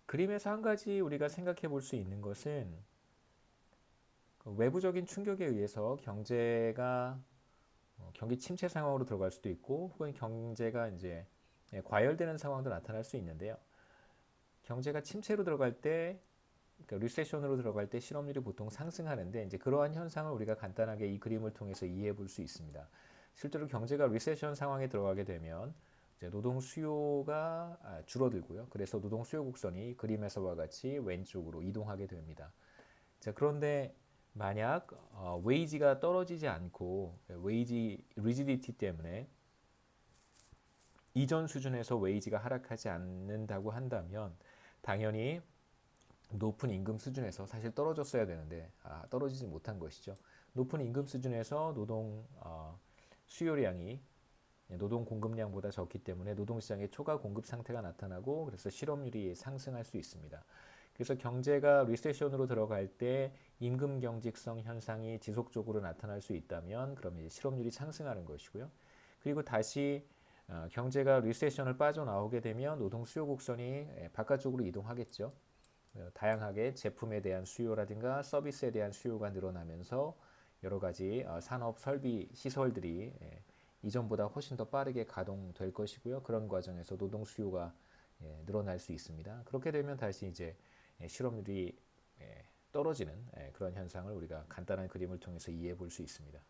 그림에서 한 가지 우리가 생각해 볼 수 있는 것은 그 외부적인 충격에 의해서 경제가 경기 침체 상황으로 들어갈 수도 있고 혹은 경제가 이제 과열되는 상황도 나타날 수 있는데요. 경제가 침체로 들어갈 때 그러니까 리세션으로 들어갈 때 실업률이 보통 상승하는데 이제 그러한 현상을 우리가 간단하게 이 그림을 통해서 이해해 볼 수 있습니다. 실제로 경제가 리세션 상황에 들어가게 되면 이제 노동 수요가 줄어들고요. 그래서 노동 수요 곡선이 그림에서와 같이 왼쪽으로 이동하게 됩니다. 자, 그런데 만약 웨이지가 떨어지지 않고 웨이지 리지디티 때문에 이전 수준에서 웨이지가 하락하지 않는다고 한다면 당연히 높은 임금 수준에서 사실 떨어졌어야 되는데 떨어지지 못한 것이죠. 높은 임금 수준에서 노동 수요량이 노동 공급량보다 적기 때문에 노동시장의 초과 공급 상태가 나타나고 그래서 실업률이 상승할 수 있습니다. 그래서 경제가 리세션으로 들어갈 때 임금 경직성 현상이 지속적으로 나타날 수 있다면 그러면 실업률이 상승하는 것이고요. 그리고 다시 경제가 리세션을 빠져나오게 되면 노동 수요 곡선이 바깥쪽으로 이동하겠죠. 다양하게 제품에 대한 수요라든가 서비스에 대한 수요가 늘어나면서 여러 가지 산업 설비 시설들이 이전보다 훨씬 더 빠르게 가동될 것이고요. 그런 과정에서 노동 수요가 늘어날 수 있습니다. 그렇게 되면 다시 이제 실업률이 떨어지는 그런 현상을 우리가 간단한 그림을 통해서 이해해 볼 수 있습니다.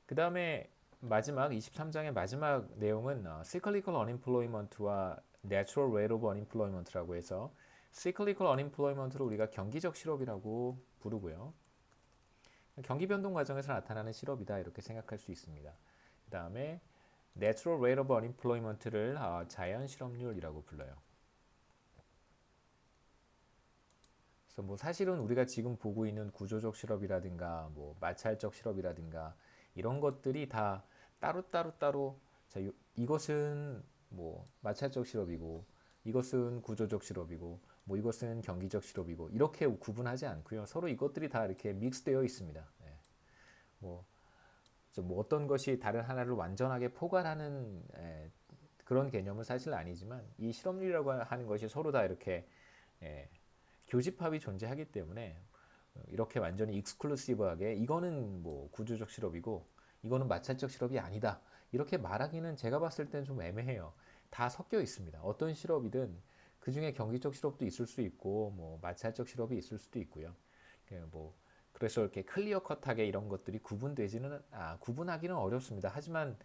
그 다음에 마지막 23장의 마지막 내용은 cyclical unemployment와 natural rate of unemployment라고 해서 cyclical unemployment를 우리가 경기적 실업이라고 부르고요. 경기 변동 과정에서 나타나는 실업이다 이렇게 생각할 수 있습니다. 그 다음에 natural rate of unemployment를 자연 실업률이라고 불러요. 그래서 뭐 사실은 우리가 지금 보고 있는 구조적 실업이라든가 뭐 마찰적 실업이라든가 이런 것들이 다 따로 자, 이것은 뭐 마찰적 실업이고 이것은 구조적 실업이고 뭐 이것은 경기적 실업이고 이렇게 구분하지 않고요. 서로 이것들이 다 이렇게 믹스되어 있습니다. 뭐, 뭐 어떤 것이 다른 하나를 완전하게 포괄하는 그런 개념은 사실 아니지만 이 실업률이라고 하는 것이 서로 다 이렇게 에, 교집합이 존재하기 때문에 이렇게 완전히 익스클루시브하게 이거는 뭐 구조적 실업이고 이거는 마찰적 실업이 아니다. 이렇게 말하기는 제가 봤을 땐 좀 애매해요. 다 섞여 있습니다. 어떤 실업이든 그 중에 경기적 실업도 있을 수 있고 뭐 마찰적 실업이 있을 수도 있고요. 뭐 그래서 이렇게 클리어 컷하게 이런 것들이 구분하기는 어렵습니다. 하지만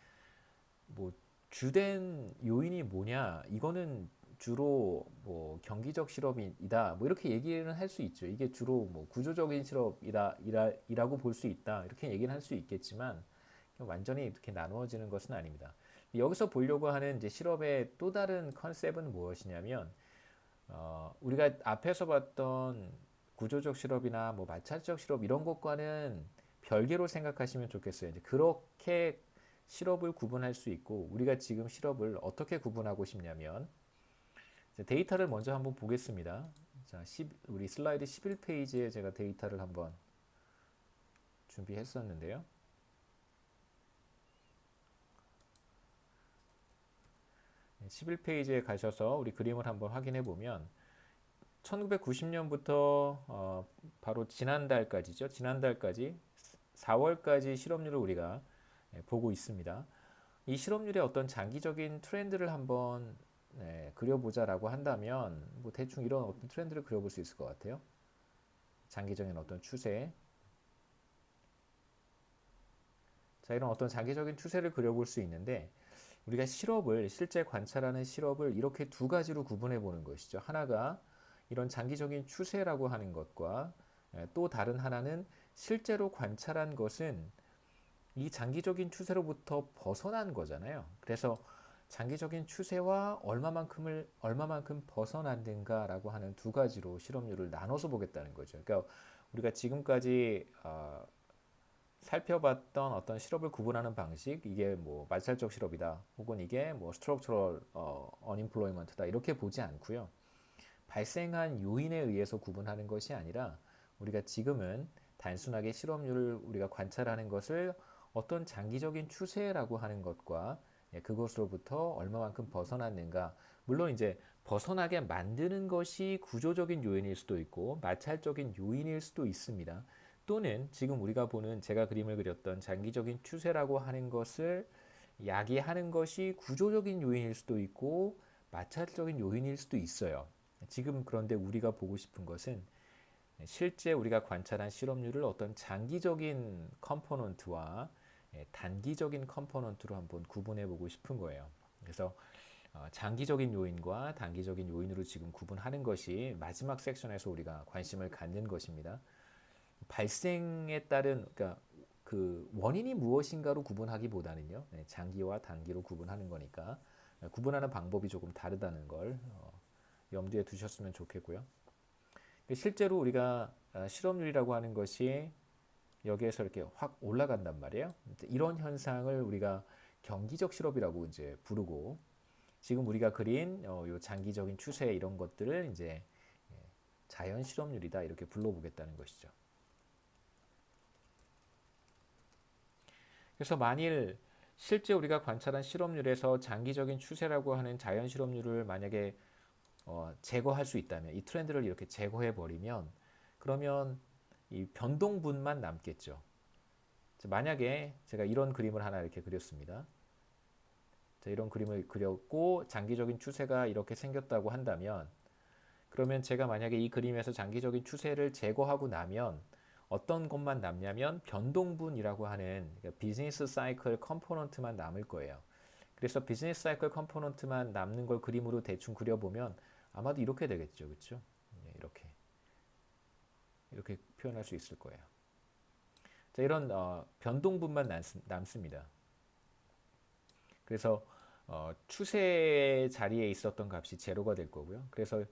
뭐 주된 요인이 뭐냐? 이거는 주로 뭐 경기적 실업이다. 뭐 이렇게 얘기는 할 수 있죠. 이게 주로 뭐 구조적인 실업이라고 볼 수 있다. 이렇게 얘기는 할 수 있겠지만 완전히 이렇게 나누어지는 것은 아닙니다. 여기서 보려고 하는 이제 실업의 또 다른 컨셉은 무엇이냐면 우리가 앞에서 봤던 구조적 실업이나 뭐 마찰적 실업 이런 것과는 별개로 생각하시면 좋겠어요. 이제 그렇게 실업을 구분할 수 있고 우리가 지금 실업을 어떻게 구분하고 싶냐면 데이터를 먼저 한번 보겠습니다. 자, 우리 슬라이드 11페이지에 제가 데이터를 한번 준비했었는데요. 11페이지에 가셔서 우리 그림을 한번 확인해 보면 1990년부터 바로 지난달까지죠. 지난달까지 4월까지 실업률을 우리가 보고 있습니다. 이 실업률의 어떤 장기적인 트렌드를 한번 그려보자라고 한다면 뭐 대충 이런 어떤 트렌드를 그려볼 수 있을 것 같아요. 장기적인 어떤 추세. 자, 이런 어떤 장기적인 추세를 그려볼 수 있는데 우리가 실제 관찰하는 실업을 이렇게 두 가지로 구분해 보는 것이죠. 하나가 이런 장기적인 추세라고 하는 것과 또 다른 하나는 실제로 관찰한 것은 이 장기적인 추세로부터 벗어난 거잖아요. 그래서 장기적인 추세와 얼마만큼 벗어났는가라고 하는 두 가지로 실업률을 나눠서 보겠다는 거죠. 그러니까 우리가 지금까지 살펴봤던 어떤 실업을 구분하는 방식, 이게 뭐 마찰적 실업이다, 혹은 이게 뭐 스트럭처럴 언임플로이먼트다 이렇게 보지 않고요. 발생한 요인에 의해서 구분하는 것이 아니라 우리가 지금은 단순하게 실업률을 우리가 관찰하는 것을 어떤 장기적인 추세라고 하는 것과 그것으로부터 얼마만큼 벗어났는가. 물론 이제 벗어나게 만드는 것이 구조적인 요인일 수도 있고 마찰적인 요인일 수도 있습니다. 또는 지금 우리가 보는 제가 그림을 그렸던 장기적인 추세라고 하는 것을 야기하는 것이 구조적인 요인일 수도 있고 마찰적인 요인일 수도 있어요. 지금 그런데 우리가 보고 싶은 것은 실제 우리가 관찰한 실업률을 어떤 장기적인 컴포넌트와 단기적인 컴포넌트로 한번 구분해 보고 싶은 거예요. 그래서 장기적인 요인과 단기적인 요인으로 지금 구분하는 것이 마지막 섹션에서 우리가 관심을 갖는 것입니다. 발생에 따른 그러니까 그 원인이 무엇인가로 구분하기보다는요, 장기와 단기로 구분하는 거니까 구분하는 방법이 조금 다르다는 걸 염두에 두셨으면 좋겠고요. 실제로 우리가 실업률이라고 하는 것이 여기에서 이렇게 확 올라간단 말이에요. 이런 현상을 우리가 경기적 실업이라고 이제 부르고, 지금 우리가 그린 요 장기적인 추세 이런 것들을 이제 자연 실업률이다 이렇게 불러보겠다는 것이죠. 그래서 만일 실제 우리가 관찰한 실업률에서 장기적인 추세라고 하는 자연 실업률을 만약에 제거할 수 있다면, 이 트렌드를 이렇게 제거해 버리면, 그러면 이 변동분만 남겠죠. 만약에 제가 이런 그림을 하나 이렇게 그렸습니다. 이런 그림을 그렸고 장기적인 추세가 이렇게 생겼다고 한다면, 그러면 제가 만약에 이 그림에서 장기적인 추세를 제거하고 나면 어떤 것만 남냐면 변동분이라고 하는 비즈니스 사이클 컴포넌트만 남을 거예요. 그래서 비즈니스 사이클 컴포넌트만 남는 걸 그림으로 대충 그려보면 아마도 이렇게 되겠죠. 그렇죠? 이렇게 표현할 수 있을 거예요. 자, 이런 변동분만 남습니다. 그래서 추세 자리에 있었던 값이 제로가 될 거고요. 그래서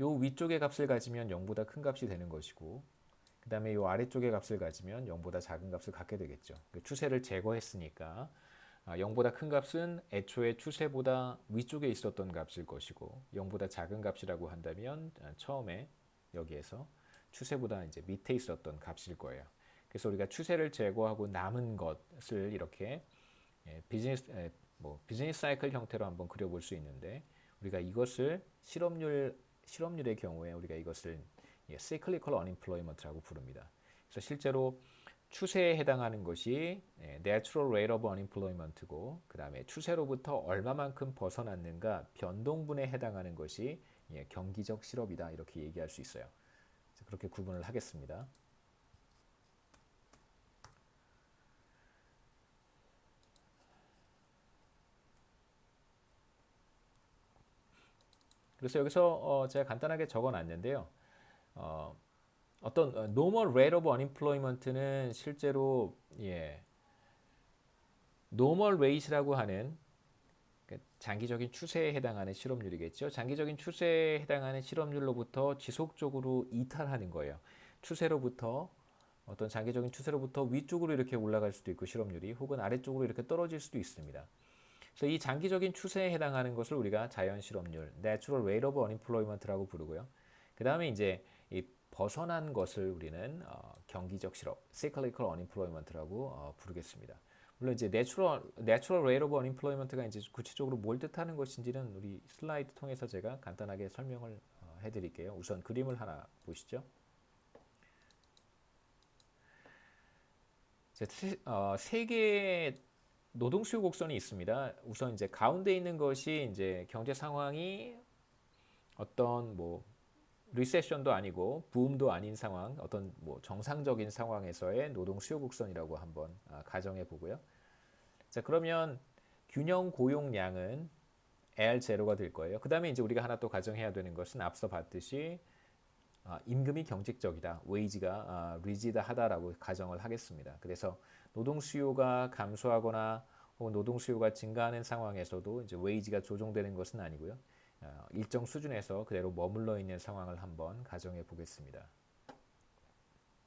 요 위쪽의 값을 가지면 0보다 큰 값이 되는 것이고, 그 다음에 요 아래쪽의 값을 가지면 0보다 작은 값을 갖게 되겠죠. 추세를 제거했으니까 0보다 큰 값은 애초에 추세보다 위쪽에 있었던 값일 것이고, 0보다 작은 값이라고 한다면 처음에 여기에서 추세보다 이제 밑에 있었던 값일 거예요. 그래서 우리가 추세를 제거하고 남은 것을 이렇게 비즈니스 사이클 형태로 한번 그려볼 수 있는데, 우리가 이것을 실업률의 경우에 우리가 이것을 cyclical unemployment라고 부릅니다. 그래서 실제로 추세에 해당하는 것이 natural rate of unemployment고, 그 다음에 추세로부터 얼마만큼 벗어났는가 변동분에 해당하는 것이 경기적 실업이다 이렇게 얘기할 수 있어요. 그렇게 구분을 하겠습니다. 그래서 여기서 제가 간단하게 적어놨는데요. 어떤 normal rate of unemployment는 실제로 normal rate라고 하는 장기적인 추세에 해당하는 실업률이겠죠. 장기적인 추세에 해당하는 실업률로부터 지속적으로 이탈하는 거예요. 추세로부터 어떤 장기적인 추세로부터 위쪽으로 이렇게 올라갈 수도 있고 실업률이, 혹은 아래쪽으로 이렇게 떨어질 수도 있습니다. 그래서 이 장기적인 추세에 해당하는 것을 우리가 자연 실업률, natural rate of unemployment라고 부르고요. 그 다음에 이제 이 벗어난 것을 우리는 경기적 실업, cyclical unemployment라고 부르겠습니다. 물론 이제 natural rate of unemployment가 이제 구체적으로 뭘 뜻하는 것인지는 우리 슬라이드 통해서 제가 간단하게 설명을 해드릴게요. 우선 그림을 하나 보시죠. 세 개의 노동 수요 곡선이 있습니다. 우선 이제 가운데 있는 것이 이제 경제 상황이 어떤 뭐 리세션도 아니고 붐도 아닌 상황, 어떤 뭐 정상적인 상황에서의 노동 수요 곡선이라고 한번 가정해 보고요. 자, 그러면 균형 고용량은 L0가 될 거예요. 그 다음에 이제 우리가 하나 또 가정해야 되는 것은 앞서 봤듯이 임금이 경직적이다, 웨이지가 리지드하다라고 가정을 하겠습니다. 그래서 노동 수요가 감소하거나 혹은 노동 수요가 증가하는 상황에서도 이제 웨이지가 조정되는 것은 아니고요. 일정 수준에서 그대로 머물러 있는 상황을 한번 가정해 보겠습니다.